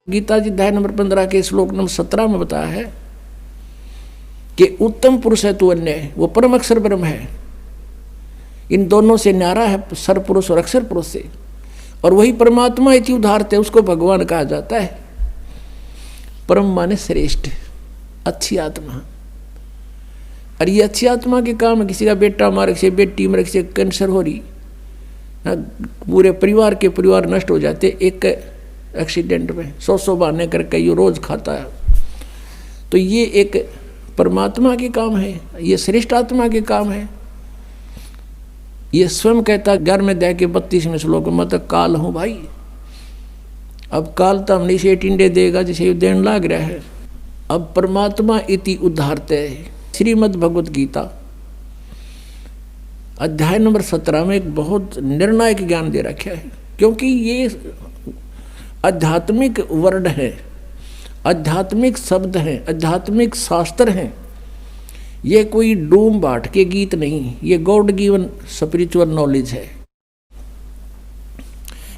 गीता जी अध्याय नंबर 15 के श्लोक नंबर 17 में बताया है कि उत्तम पुरुष है तू अन्य, वो परम अक्षर ब्रह्म है। इन दोनों से न्यारा है सर पुरुष और अक्षर पुरुष से, और वही परमात्मा इति उदाहरते, उसको भगवान कहा जाता है। परम माने श्रेष्ठ, अच्छी आत्मा। और ये अच्छी आत्मा के काम है, किसी का बेटा मारे से, बेटी मरे से, कैंसर हो रही, पूरे परिवार के परिवार नष्ट हो जाते एक एक्सीडेंट में, 100 बहाने करके ये रोज खाता है। तो ये एक परमात्मा के काम है, ये श्रेष्ठ आत्मा के काम है। ये स्वयं कहता 11वें अध्याय के 32वें श्लोक में, मैं तो काल हूं भाई। अब काल तो हमने से टिंडे देगा जिसे देने लाग रहा है। अब परमात्मा इति उद्धारते है। श्रीमद् भगवत गीता अध्याय नंबर 17 में एक बहुत निर्णायक ज्ञान दे रखा है, क्योंकि ये आध्यात्मिक वर्ड है, आध्यात्मिक शब्द हैं, आध्यात्मिक शास्त्र हैं। ये कोई डूम बाट के गीत नहीं, ये गॉड गिवन स्पिरिचुअल नॉलेज है।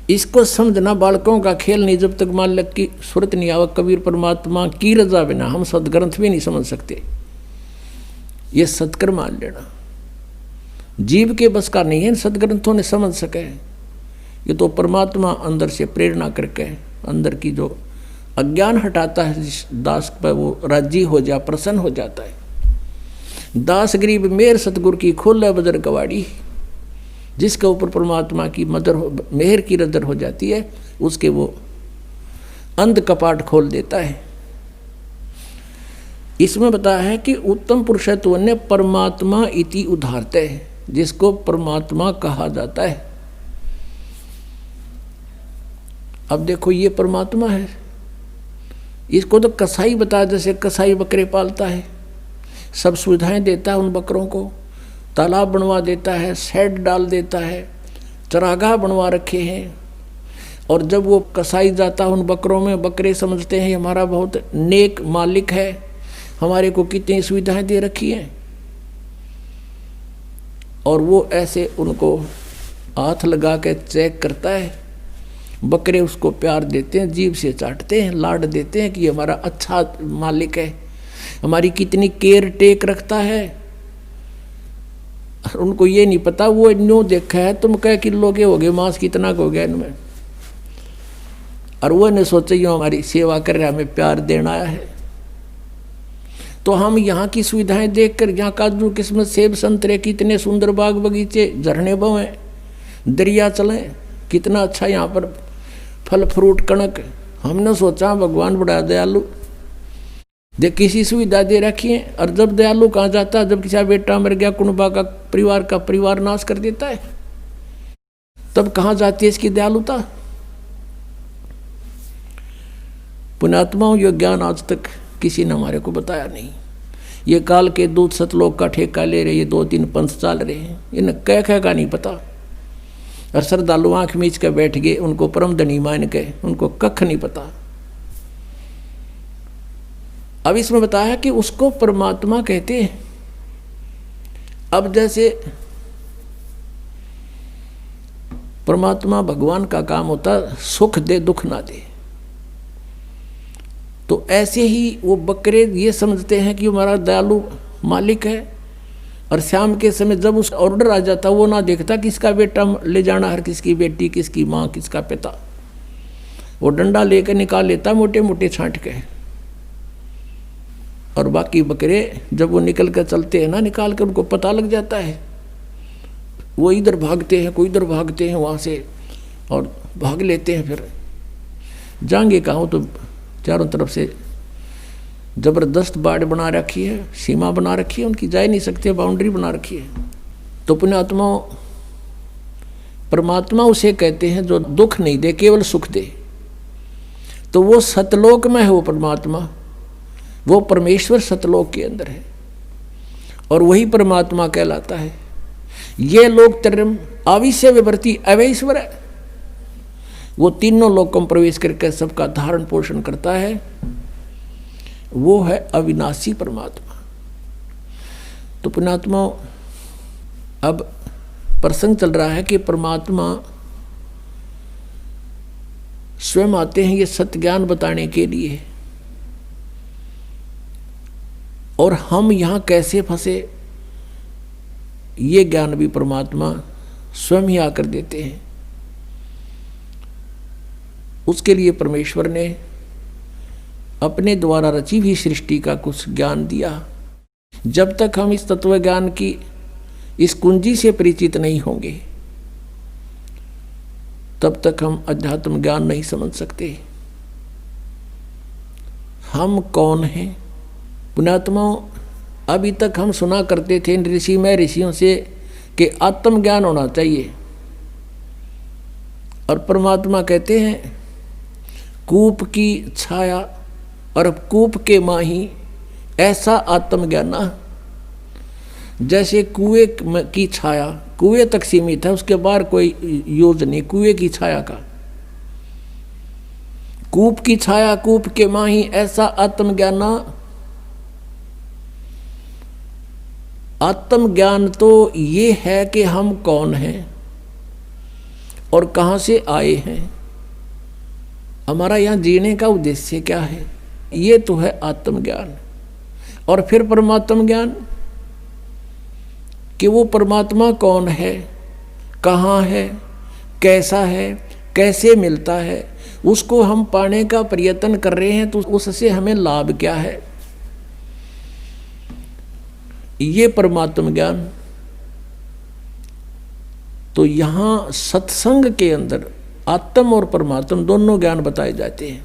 इसको समझना बालकों का खेल नहीं। जब तक मालिक की सुरत नहीं आवा, कबीर परमात्मा की रजा बिना हम सदग्रंथ भी नहीं समझ सकते। ये सत्कर मान लेना, जीव के बस का नहीं है, सदग्रंथों ने समझ सके। ये तो परमात्मा अंदर से प्रेरणा करके अंदर की जो अज्ञान हटाता है, जिस दास पर वो राजी हो जा, प्रसन्न हो जाता है। दास गरीब मेहर सतगुरु की खोल बदर कवाड़ी, जिसके ऊपर परमात्मा की मेहर की रदर हो जाती है, उसके वो अंध कपाट खोल देता है। इसमें बताया है कि उत्तम पुरुषत्व ने परमात्मा इति उदाहरते है, जिसको परमात्मा कहा जाता है। अब देखो ये परमात्मा है, इसको तो कसाई बताया, जैसे कसाई बकरे पालता है, सब सुविधाएं देता है उन बकरों को, तालाब बनवा देता है, शेड डाल देता है, चरागाह बनवा रखे हैं। और जब वो कसाई जाता है उन बकरों में, बकरे समझते हैं हमारा बहुत नेक मालिक है, हमारे को कितनी सुविधाएं दे रखी हैं। और वो ऐसे उनको हाथ लगा के चेक करता है। बकरे उसको प्यार देते हैं, जीभ से चाटते हैं, लाड देते हैं कि ये हमारा अच्छा मालिक है, हमारी कितनी केयर टेक रखता है। उनको ये नहीं पता, वो न्यों देखा है तुम कह किलो के हो गए, मांस कितना हो गया इनमें, और वो ने सोचा यूँ हमारी सेवा कर रहा है, हमें प्यार देना आया है। तो हम यहाँ की सुविधाएं देखकर, यहाँ काजू किस्मत सेब संतरे, कितने सुंदर बाग बगीचे, झरने बहें, दरिया चलें, कितना अच्छा यहाँ पर फल फ्रूट कणक। हमने सोचा भगवान बड़ा दयालु, देख किसी सुविधा दे रखी है। और जब दयालु कहाँ जाता है, जब किसी बेटा मर गया, कुनबा का परिवार नाश कर देता है, तब कहाँ जाती है इसकी दयालुता। पुण्यात्माओं, ये ज्ञान आज तक किसी ने हमारे को बताया नहीं। ये काल के दूत सतलोक का ठेका ले रहे, ये 2-3 पंथ चाल रहे हैं, इन्हें कह का नहीं पता। और श्रद्धालु आँख मीच के बैठ गए, उनको परम धनी मान के, उनको कख नहीं पता। अब इसमें बताया कि उसको परमात्मा कहते हैं। अब जैसे परमात्मा भगवान का काम होता सुख दे दुख ना दे, तो ऐसे ही वो बकरे ये समझते हैं कि हमारा दयालु मालिक है। और शाम के समय जब उसका ऑर्डर आ जाता, वो ना देखता किसका बेटा ले जाना है, किसकी बेटी, किसकी माँ, किसका पिता। वो डंडा लेकर निकाल लेता मोटे मोटे छांट के। और बाकी बकरे जब वो निकल कर चलते हैं ना, निकाल कर उनको पता लग जाता है, वो इधर भागते हैं, कोई इधर भागते हैं वहाँ से, और भाग लेते हैं। फिर जाएंगे कहाँ, तो चारों तरफ से जबरदस्त बाड़ बना रखी है, सीमा बना रखी है, उनकी जा नहीं सकते, बाउंड्री बना रखी है। तो पुण्यात्मा परमात्मा उसे कहते हैं जो दुख नहीं दे, केवल सुख दे। तो वो सतलोक में है, वो परमात्मा, वो परमेश्वर सतलोक के अंदर है, और वही परमात्मा कहलाता है। ये लोक त्रयम् आविश्य विवर्ति अवैश्वर है, वो तीनों लोकों में प्रवेश करके सबका धारण पोषण करता है। वो है अविनाशी परमात्मा। तो पुण्यात्मा, अब प्रसंग चल रहा है कि परमात्मा स्वयं आते हैं ये सत्य ज्ञान बताने के लिए। और हम यहाँ कैसे फंसे, ये ज्ञान भी परमात्मा स्वयं ही आकर देते हैं। उसके लिए परमेश्वर ने अपने द्वारा रची हुई सृष्टि का कुछ ज्ञान दिया। जब तक हम इस तत्व ज्ञान की इस कुंजी से परिचित नहीं होंगे, तब तक हम अध्यात्म ज्ञान नहीं समझ सकते। हम कौन हैं? पुण्यात्माओं, अभी तक हम सुना करते थे ऋषियों से कि आत्मज्ञान होना चाहिए, और परमात्मा कहते हैं कूप की छाया और कूप के माही ऐसा आत्मज्ञान। जैसे कुएं की छाया कुएं तक सीमित है, उसके बाहर कोई यूज नहीं कुएं की छाया का। कूप की छाया कूप के माही ऐसा आत्मज्ञान। आत्मज्ञान तो ये है कि हम कौन हैं और कहाँ से आए हैं, हमारा यहाँ जीने का उद्देश्य क्या है, ये तो है आत्मज्ञान। और फिर परमात्म ज्ञान कि वो परमात्मा कौन है, कहाँ है, कैसा है, कैसे मिलता है, उसको हम पाने का प्रयत्न कर रहे हैं तो उससे हमें लाभ क्या है, ये परमात्म ज्ञान। तो यहाँ सत्संग के अंदर आत्म और परमात्म दोनों ज्ञान बताए जाते हैं।